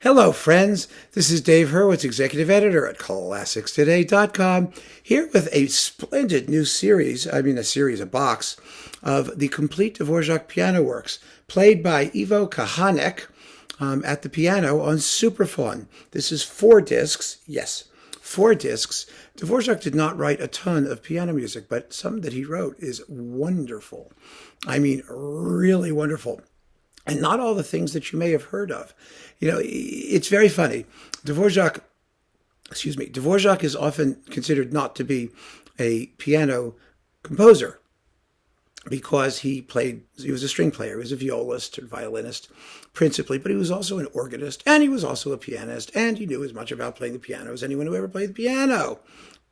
Hello, friends. This is Dave Hurwitz, executive editor at ClassicsToday.com, here with a splendid new series, a box, of the complete Dvorak piano works, played by Ivo Kahánek at the piano on Supraphon. This is 4 discs. Yes, 4 discs. Dvorak did not write a ton of piano music, but some that he wrote is wonderful. I mean, really wonderful. And not all the things that you may have heard of. You know, it's very funny. Dvorak is often considered not to be a piano composer because he was a string player, he was a violist or violinist principally, but he was also an organist and he was also a pianist and he knew as much about playing the piano as anyone who ever played the piano.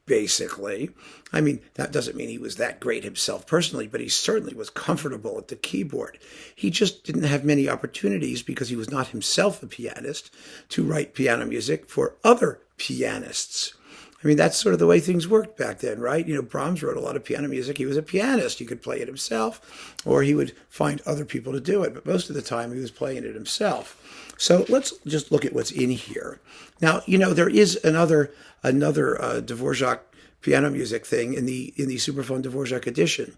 Basically. I mean, that doesn't mean he was that great himself personally, but he certainly was comfortable at the keyboard. He just didn't have many opportunities because he was not himself a pianist to write piano music for other pianists. I mean, that's sort of the way things worked back then, right? You know, Brahms wrote a lot of piano music. He was a pianist. He could play it himself, or he would find other people to do it. But most of the time, he was playing it himself. So let's just look at what's in here. Now, you know, there is another Dvorak piano music thing in the Supraphon Dvorak edition,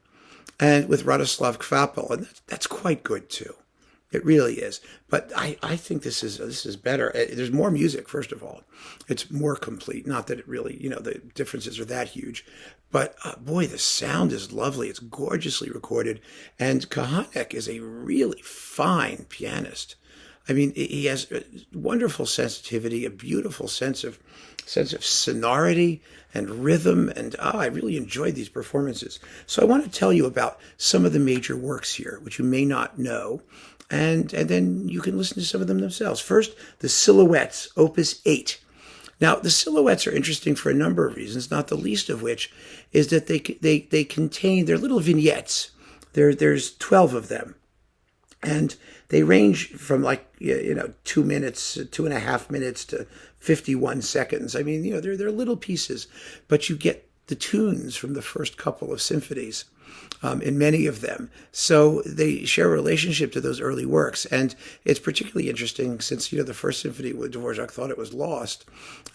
and with Radoslav Kvapil, and that's quite good too. It really is. But I think this is better. There's more music, first of all. It's more complete. Not that it really, you know, the differences are that huge. But boy, the sound is lovely. It's gorgeously recorded. And Kahánek is a really fine pianist. I mean, he has a wonderful sensitivity, a beautiful sense of sonority and rhythm, and I really enjoyed these performances. So I want to tell you about some of the major works here, which you may not know, and then you can listen to some of them themselves. First, the Silhouettes, Opus 8. Now, the Silhouettes are interesting for a number of reasons, not the least of which is that they contain, they're little vignettes. There's 12 of them. And they range from 2 minutes, 2.5 minutes to 51 seconds. I mean, you know, they're little pieces, but you get the tunes from the first couple of symphonies in many of them. So they share a relationship to those early works. And it's particularly interesting since, you know, the first symphony with Dvorak thought it was lost.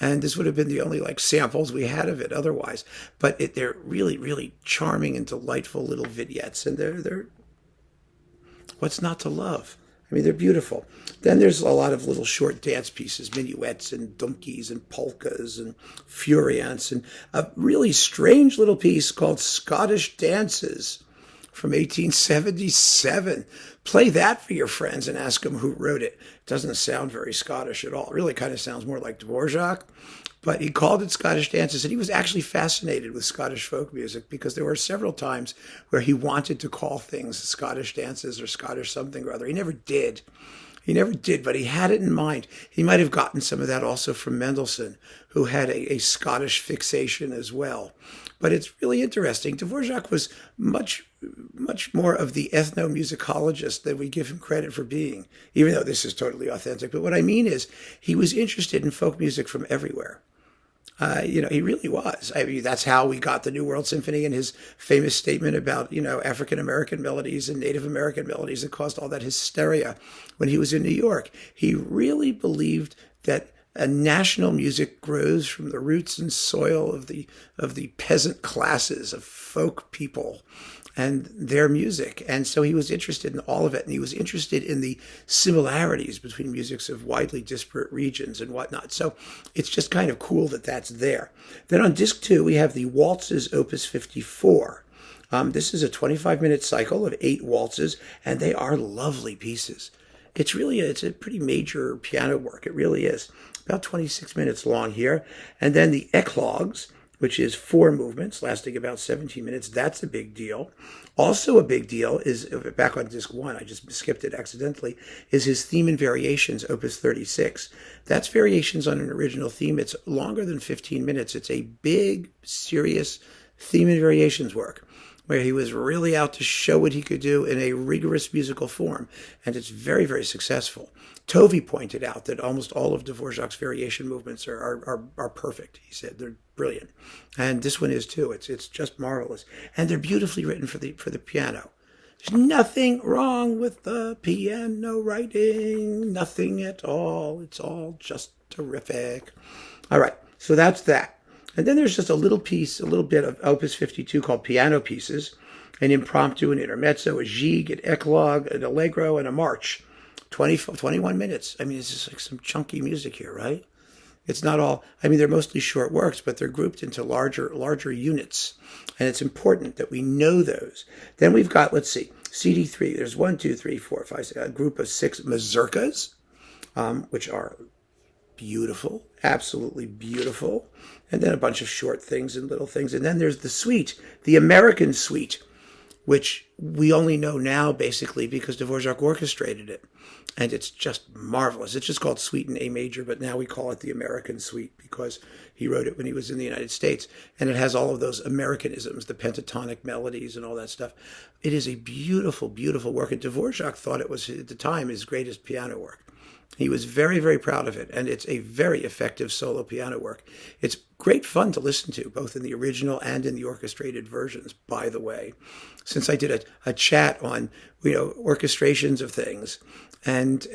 And this would have been the only samples we had of it otherwise. But they're really, really charming and delightful little vignettes. And they're what's not to love? I mean, they're beautiful. Then there's a lot of little short dance pieces, minuets and dumkies and polkas and furiants, and a really strange little piece called Scottish Dances from 1877. Play that for your friends and ask them who wrote it. It doesn't sound very Scottish at all. It really kind of sounds more like Dvorak. But he called it Scottish Dances, and he was actually fascinated with Scottish folk music because there were several times where he wanted to call things Scottish dances or Scottish something or other. He never did. But he had it in mind. He might have gotten some of that also from Mendelssohn, who had a Scottish fixation as well. But it's really interesting. Dvorak was much more of the ethnomusicologist than we give him credit for being, even though this is totally authentic. But what I mean is he was interested in folk music from everywhere. You know, he really was. I mean, that's how we got the New World Symphony and his famous statement about, you know, African-American melodies and Native American melodies that caused all that hysteria when he was in New York. He really believed that a national music grows from the roots and soil of the peasant classes, of folk people and their music. And so he was interested in all of it. And he was interested in the similarities between musics of widely disparate regions and whatnot. So it's just kind of cool that that's there. Then on disc 2, we have the Waltzes, Opus 54. This is a 25-minute cycle of 8 waltzes, and they are lovely pieces. It's a pretty major piano work. It really is. About 26 minutes long here. And then the Eclogues, which is 4 movements lasting about 17 minutes. That's a big deal. Also a big deal is, back on disc 1, I just skipped it accidentally, is his Theme and Variations, Opus 36. That's variations on an original theme. It's longer than 15 minutes. It's a big, serious Theme and Variations work, where he was really out to show what he could do in a rigorous musical form. And it's very, very successful. Tovey pointed out that almost all of Dvorak's variation movements are perfect. He said they're brilliant. And this one is too. It's just marvelous. And they're beautifully written for the piano. There's nothing wrong with the piano writing. Nothing at all. It's all just terrific. All right, so that's that. And then there's just a little piece, a little bit of Opus 52 called Piano Pieces, an impromptu, an intermezzo, a gigue, an eclogue, an allegro, and a march. 21 minutes. I mean, it's just like some chunky music here, right? It's not all, I mean, they're mostly short works, but they're grouped into larger units. And it's important that we know those. Then we've got, let's see, CD3. There's 1, 2, 3, 4, 5, 6, a group of 6 mazurkas, which are beautiful, absolutely beautiful. And then a bunch of short things and little things. And then there's the suite, the American suite, which we only know now basically because Dvorak orchestrated it. And it's just marvelous. It's just called Suite in A major, but now we call it the American Suite because he wrote it when he was in the United States. And it has all of those Americanisms, the pentatonic melodies and all that stuff. It is a beautiful, beautiful work. And Dvorak thought it was, at the time, his greatest piano work. He was very, very proud of it, and it's a very effective solo piano work. It's great fun to listen to, both in the original and in the orchestrated versions, by the way. Since I did a chat on, orchestrations of things, and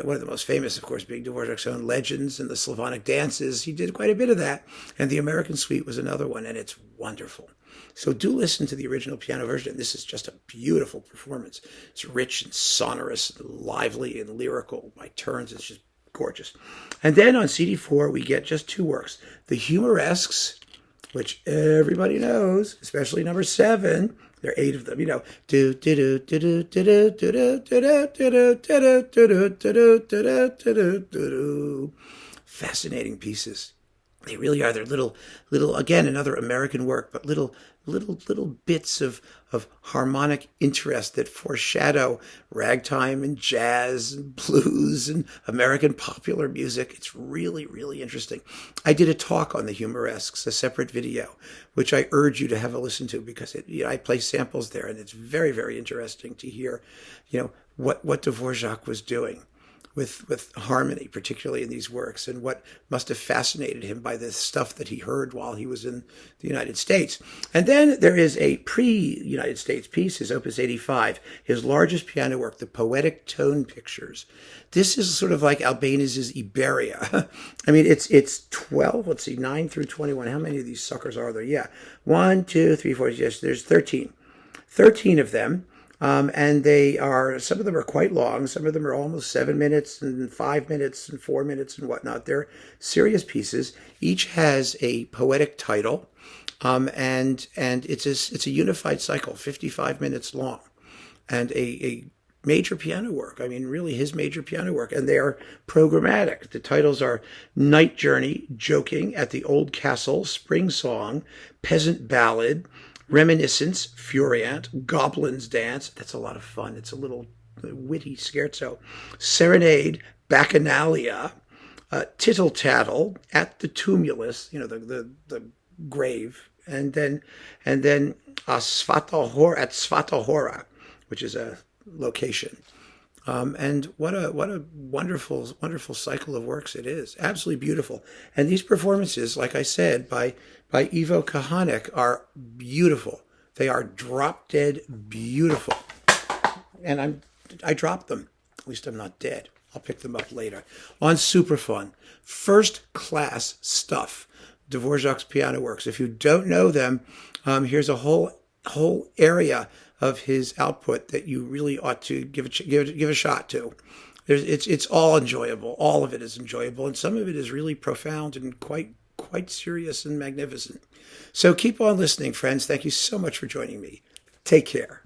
one of the most famous, of course, being Dvorak's own Legends and the Slavonic dances, he did quite a bit of that, and the American Suite was another one, and it's wonderful. So do listen to the original piano version. This is just a beautiful performance. It's rich and sonorous, and lively and lyrical by turns. It's just gorgeous. And then on CD4, we get just 2 works. The Humoresques, which everybody knows, especially number 7. There are 8 of them, Fascinating pieces. They really are. They're little, again, another American work, but little bits of harmonic interest that foreshadow ragtime and jazz and blues and American popular music. It's really, really interesting. I did a talk on the Humoresques, a separate video, which I urge you to have a listen to because I play samples there, and it's very, very interesting to hear, what Dvorak was doing with harmony, particularly in these works, and what must have fascinated him by the stuff that he heard while he was in the United States. And then there is a pre-United States piece, his Opus 85, his largest piano work, the Poetic Tone Pictures. This is sort of like Albéniz's Iberia. I mean, it's 12, 9 through 21. How many of these suckers are there? Yeah. 1, 2, 3, 4, yes, there's 13. 13 of them. And some of them are quite long. Some of them are almost 7 minutes and 5 minutes and 4 minutes and whatnot. They're serious pieces. Each has a poetic title. And it's a unified cycle, 55 minutes long, and a major piano work. I mean, really his major piano work. And they are programmatic. The titles are Night Journey, Joking at the Old Castle, Spring Song, Peasant Ballad, Reminiscence, Furiant, Goblin's Dance. That's a lot of fun. It's a little witty scherzo. Serenade, Bacchanalia, Tittle Tattle, At the Tumulus, the grave, and then Svatahora, at Svatahora, which is a location. And what a wonderful, wonderful cycle of works it is. Absolutely beautiful. And these performances, like I said, by Ivo Kahánek are beautiful. They are drop dead beautiful. And I dropped them. At least I'm not dead. I'll pick them up later. On Supraphon, first class stuff. Dvorak's piano works. If you don't know them, here's a whole area of his output that you really ought to give a shot to. It's all enjoyable. All of it is enjoyable, and some of it is really profound and quite serious and magnificent. So keep on listening, friends. Thank you so much for joining me. Take care.